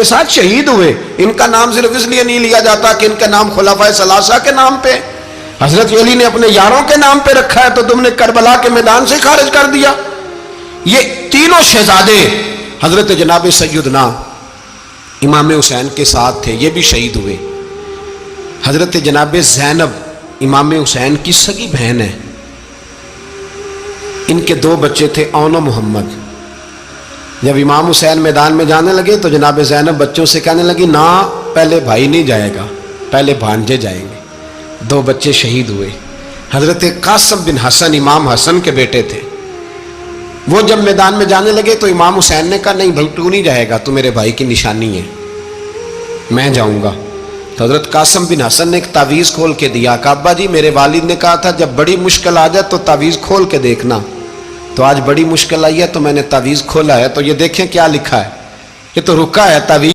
کے ساتھ شہید ہوئے. ان کا نام صرف اس لیے نہیں لیا جاتا کہ ان کا نام خلفائے ثلاثہ کے نام پہ, حضرت علی نے اپنے یاروں کے نام پہ رکھا ہے تو تم نے کربلا کے میدان سے خارج کر دیا. یہ تینوں شہزادے حضرت جناب سیدنا امام حسین کے ساتھ تھے, یہ بھی شہید ہوئے. حضرت جناب زینب امام حسین کی سگی بہن ہے, ان کے 2 بچے تھے اون و محمد. جب امام حسین میدان میں جانے لگے تو جناب زینب بچوں سے کہنے لگی نہ پہلے بھائی نہیں جائے گا, پہلے بھانجے جائیں گے. 2 بچے شہید ہوئے. حضرت قاسم بن حسن امام حسن کے بیٹے تھے, وہ جب میدان میں جانے لگے تو امام حسین نے کہا نہیں بھائی تو نہیں جائے گا, تو میرے بھائی کی نشانی ہے, میں جاؤں گا. تو حضرت قاسم بن حسن نے ایک تعویذ کھول کے دیا کہ ابا جی میرے والد نے کہا تھا جب بڑی مشکل آ جائے تو تعویذ کھول کے دیکھنا, تو آج بڑی مشکل آئی ہے تو میں نے تعویذ کھولا ہے, تو یہ دیکھیں کیا لکھا ہے, یہ تو رکا ہے تعویذ.